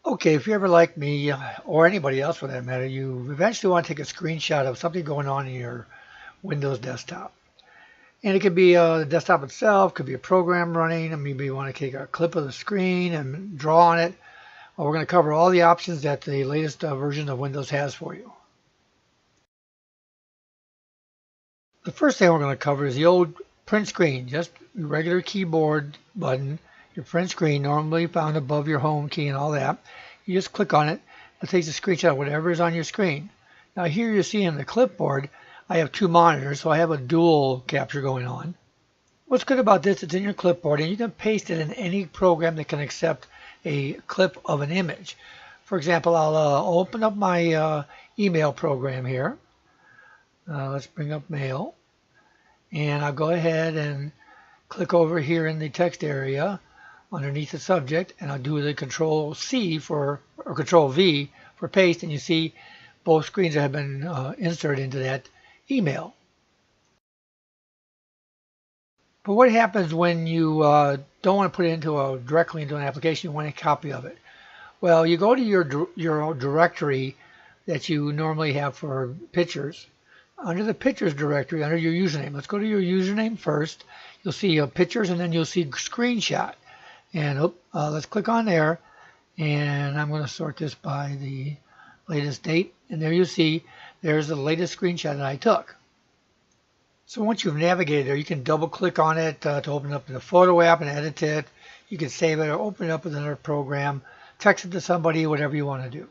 Okay, if you're ever like me, or anybody else for that matter, you eventually want to take a screenshot of something going on in your Windows desktop. And it could be the desktop itself, could be a program running, and maybe you want to take a clip of the screen and draw on it. Well, we're going to cover all the options that the latest version of Windows has for you. The first thing we're going to cover is the old print screen, just your regular keyboard button, your print screen, normally found above your home key and all that. You just click on it. It takes a screenshot of whatever is on your screen. Now here you see in the clipboard, I have two monitors, so I have a dual capture going on. What's good about this, it's in your clipboard, and you can paste it in any program that can accept a clip of an image. For example, I'll open up my email program here. Let's bring up mail. And I'll go ahead and click over here in the text area underneath the subject, and I'll do the Control-C or Control-V for paste, and you see both screens that have been inserted into that email. But what happens when you don't want to put it directly into an application, you want a copy of it? Well, you go to your directory that you normally have for pictures. Under the pictures directory, under your username, let's go to your username first. You'll see pictures, and then you'll see screenshot. And let's click on there, and I'm going to sort this by the latest date. And there you see there's the latest screenshot that I took. So once you've navigated there, you can double click on it to open up the photo app and edit it. You can save it or open it up with another program, text it to somebody, whatever you want to do.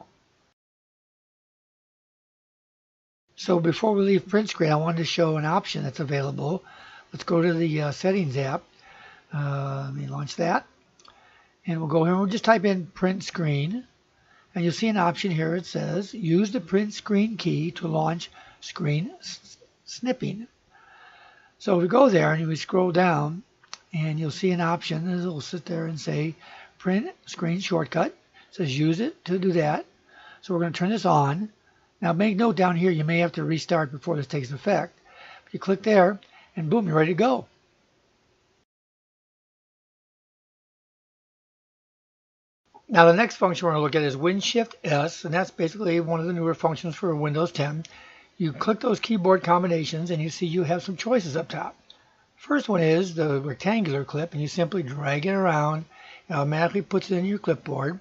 So before we leave print screen, I wanted to show an option that's available. Let's go to the settings app. Let me launch that. And we'll go here and we'll just type in print screen. And you'll see an option here. It says use the PrtScn Key to launch screen snipping. So we go there and we scroll down, and you'll see an option. It'll sit there and say print screen shortcut. It says use it to do that. So we're going to turn this on. Now make note down here, you may have to restart before this takes effect. You click there, and boom, you're ready to go. Now the next function we're going to look at is Win+Shift+S, and that's basically one of the newer functions for Windows 10. You click those keyboard combinations, and you see you have some choices up top. First one is the rectangular clip, and you simply drag it around. It automatically puts it in your clipboard.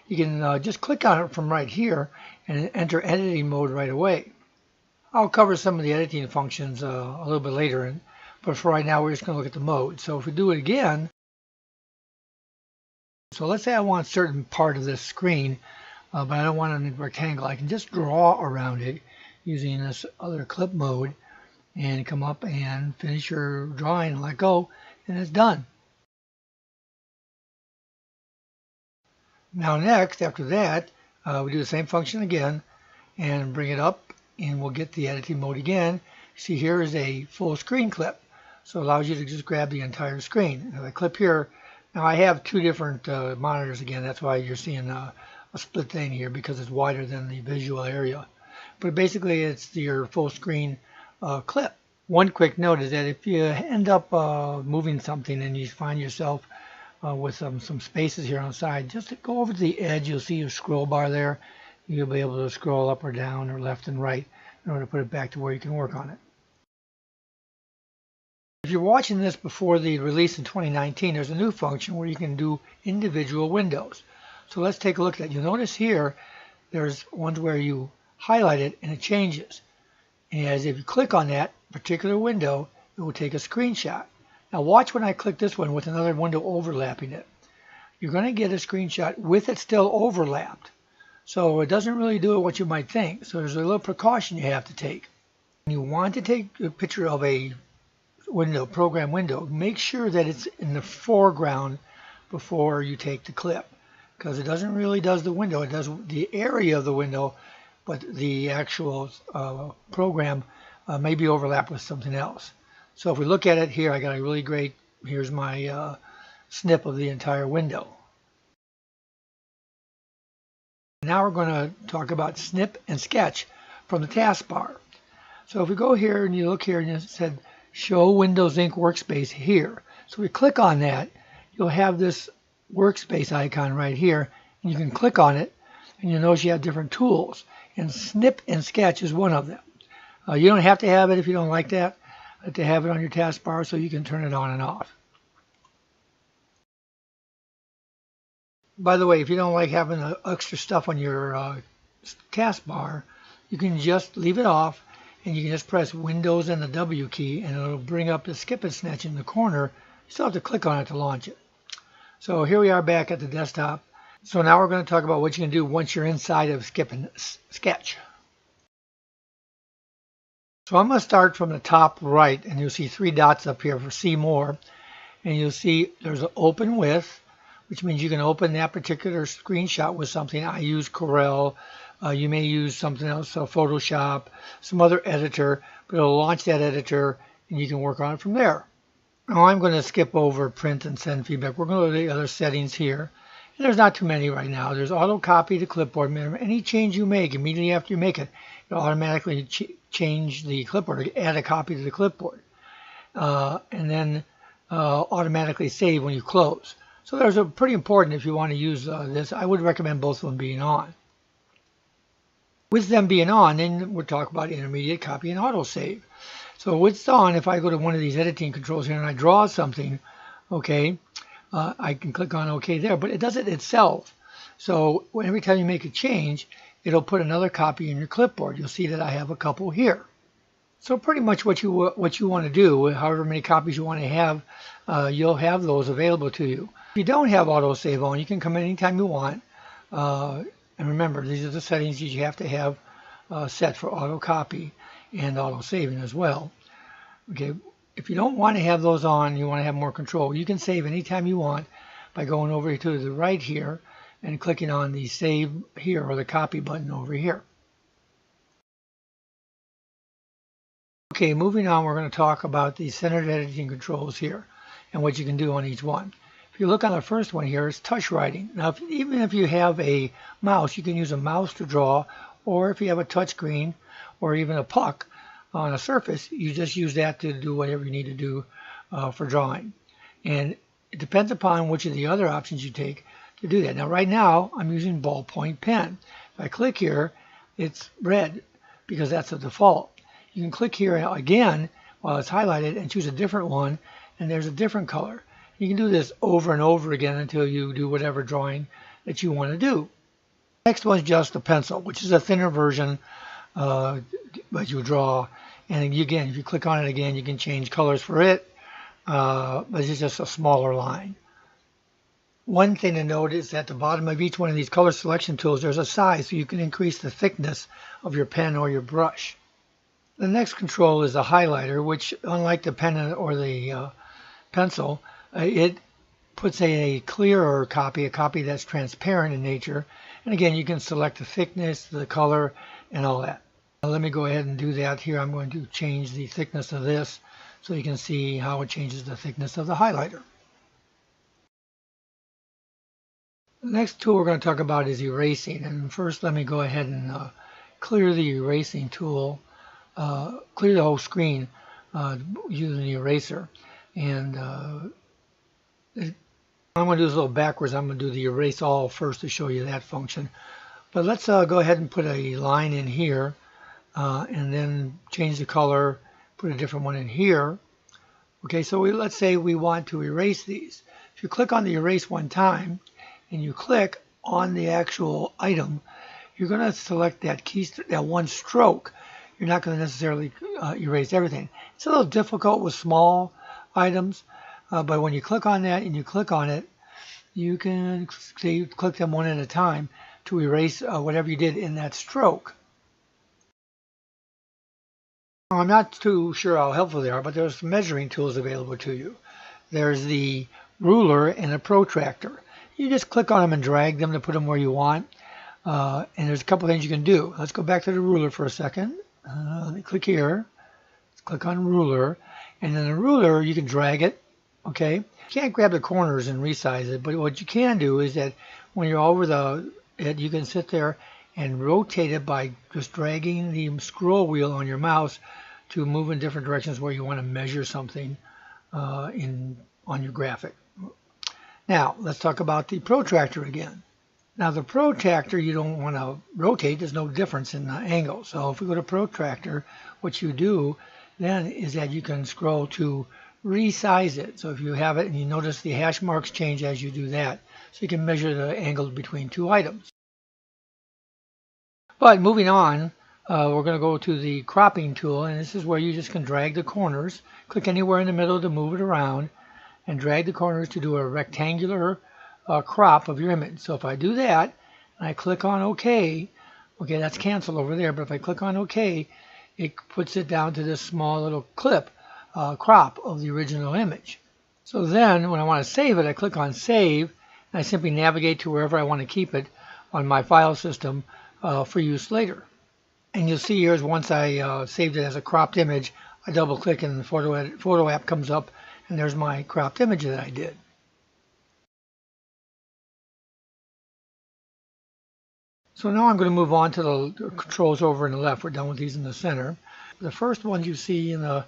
You can just click on it from right here and enter editing mode right away. I'll cover some of the editing functions a little bit later, but for right now we're just going to look at the mode. So if we do it again, so let's say I want a certain part of this screen, but I don't want a rectangle. I can just draw around it using this other clip mode and come up and finish your drawing and let go, and it's done. Now next, after that, we do the same function again and bring it up, and we'll get the editing mode again. See, here is a full screen clip, so it allows you to just grab the entire screen. If I clip here, now I have two different monitors again, that's why you're seeing a split thing here, because it's wider than the visual area. But basically it's your full screen clip. One quick note is that if you end up moving something and you find yourself with some spaces here on the side, just go over to the edge. You'll see your scroll bar there. You'll be able to scroll up or down or left and right in order to put it back to where you can work on it. If you're watching this before the release in 2019, there's a new function where you can do individual windows. So let's take a look at that. You'll notice here there's ones where you highlight it and it changes. As if you click on that particular window, it will take a screenshot. Now watch when I click this one with another window overlapping it. You're going to get a screenshot with it still overlapped. So it doesn't really do what you might think. So there's a little precaution you have to take. When you want to take a picture of a window, program window, make sure that it's in the foreground before you take the clip. Because it doesn't really does the window. It does the area of the window, but the actual program may be overlapped with something else. So if we look at it here, I got a really great, here's my snip of the entire window. Now we're going to talk about snip and sketch from the taskbar. So if we go here and you look here and it said show Windows Ink workspace here. So we click on that, you'll have this workspace icon right here, You can click on it, and you'll notice you have different tools. And Snip and Sketch is one of them. You don't have to have it if you don't like that, to have it on your taskbar, so you can turn it on and off. By the way, if you don't like having the extra stuff on your taskbar, you can just leave it off, and you can just press Windows and the W key, and it'll bring up the skip and snatch in the corner. You still have to click on it to launch it. So here we are back at the desktop. So now we're going to talk about what you can do once you're inside of Skip and Sketch. So I'm going to start from the top right, and you'll see 3 dots up here for See More. And you'll see there's an Open With, which means you can open that particular screenshot with something. I use Corel. You may use something else, Photoshop, some other editor, but it'll launch that editor, and you can work on it from there. Now I'm going to skip over Print and Send Feedback. We're going to go to the other settings here. And there's not too many right now. There's Auto Copy to Clipboard. Any change you make, immediately after you make it, it'll automatically change the clipboard, add a copy to the clipboard. And then automatically save when you close. So those are pretty important if you want to use this. I would recommend both of them being on. With them being on, then we'll talk about intermediate copy and autosave. So with it's on, if I go to one of these editing controls here and I draw something, okay, I can click on OK there, but it does it itself. So every time you make a change, it'll put another copy in your clipboard. You'll see that I have a couple here. So pretty much what you want to do, however many copies you want to have, you'll have those available to you. If you don't have autosave on, you can come in anytime you want. And remember, these are the settings that you have to have set for auto copy and auto saving as well. Okay, if you don't want to have those on, you want to have more control, you can save anytime you want by going over to the right here and clicking on the Save Here or the Copy button over here. Okay, moving on, we're going to talk about the centered editing controls here and what you can do on each one. If you look on the first one here, it's touch writing. Now, even if you have a mouse, you can use a mouse to draw, or if you have a touch screen or even a puck on a surface, you just use that to do whatever you need to do for drawing. And it depends upon which of the other options you take to do that. Now, right now, I'm using ballpoint pen. If I click here, it's red because that's the default. You can click here again while it's highlighted and choose a different one, and there's a different color. You can do this over and over again until you do whatever drawing that you want to do. Next one's just a pencil, which is a thinner version that you draw. And again, if you click on it again, you can change colors for it, but it's just a smaller line. One thing to note is at the bottom of each one of these color selection tools, there's a size, so you can increase the thickness of your pen or your brush. The next control is the highlighter, which, unlike the pen or the pencil, it puts a clearer copy, a copy that's transparent in nature. And again, you can select the thickness, the color, and all that. Now, let me go ahead and do that here. I'm going to change the thickness of this so you can see how it changes the thickness of the highlighter. The next tool we're going to talk about is erasing. And first, let me go ahead and clear the erasing tool, clear the whole screen using the eraser. And I'm going to do this a little backwards. I'm going to do the erase all first to show you that function. But let's go ahead and put a line in here and then change the color, put a different one in here. Okay, so let's say we want to erase these. If you click on the erase one time and you click on the actual item, you're going to select that that one stroke. You're not going to necessarily erase everything. It's a little difficult with small items. But when you click on that and you click on it, you can click them one at a time to erase whatever you did in that stroke. Now, I'm not too sure how helpful they are, but there's some measuring tools available to you. There's the ruler and a protractor. You just click on them and drag them to put them where you want. And there's a couple things you can do. Let's go back to the ruler for a second. Let me click here. Let's click on ruler. And then the ruler, you can drag it. Okay, you can't grab the corners and resize it, but what you can do is that when you're over it, you can sit there and rotate it by just dragging the scroll wheel on your mouse to move in different directions where you want to measure something on your graphic. Now, let's talk about the protractor again. Now the Protractor, you don't want to rotate. There's no difference in the angle. So if we go to Protractor, what you do then is that you can scroll to resize it. So if you have it and you notice the hash marks change as you do that. So you can measure the angle between two items. But moving on, we're going to go to the cropping tool, and this is where you just can drag the corners. Click anywhere in the middle to move it around and drag the corners to do a rectangular crop of your image. So if I do that and I click on OK, that's cancel over there, but if I click on OK, it puts it down to this small little clip crop of the original image. So then when I want to save it, I click on Save, and I simply navigate to wherever I want to keep it on my file system for use later. And you'll see here is once I saved it as a cropped image, I double click and the photo app comes up, and there's my cropped image that I did. So now I'm going to move on to the controls over in the left. We're done with these in the center. The first ones you see in the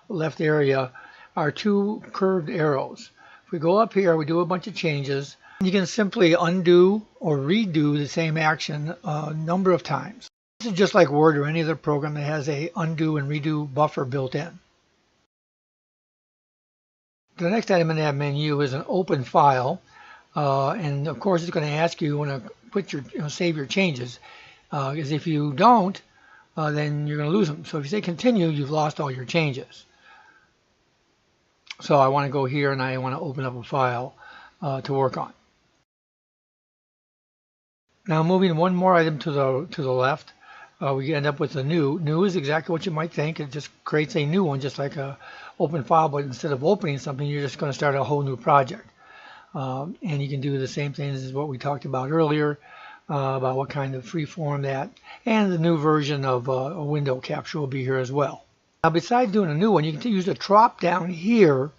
left area are two curved arrows. If we go up here, we do a bunch of changes. You can simply undo or redo the same action a number of times. This is just like Word or any other program that has a undo and redo buffer built in. The next item in that menu is an open file, and of course it's going to ask you when to put your save your changes, because if you don't, then you're going to lose them. So if you say continue, you've lost all your changes. So I want to go here and I want to open up a file to work on. Now moving one more item to the left, we end up with a new. New is exactly what you might think. It just creates a new one, just like a open file, but instead of opening something, you're just going to start a whole new project. And you can do the same things as what we talked about earlier, about what kind of freeform that, and the new version of a window capture will be here as well. Now besides doing a new one, you can use the drop down here,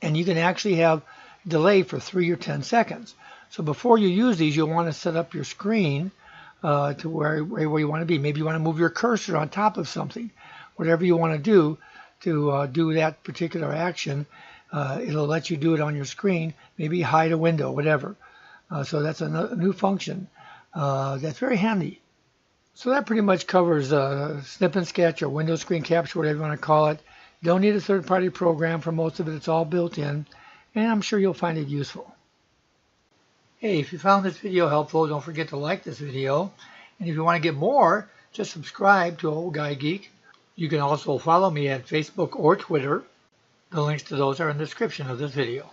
and you can actually have delay for 3 or 10 seconds. So before you use these, you'll want to set up your screen to where you want to be. Maybe you want to move your cursor on top of something. Whatever you want to do that particular action, it'll let you do it on your screen. Maybe hide a window, whatever. So that's a new function that's very handy. So that pretty much covers Snip and Sketch or window screen capture, whatever you want to call it. You don't need a third-party program for most of it. It's all built in, and I'm sure you'll find it useful. Hey, if you found this video helpful, don't forget to like this video. And if you want to get more, just subscribe to Old Guy Geek. You can also follow me at Facebook or Twitter. The links to those are in the description of this video.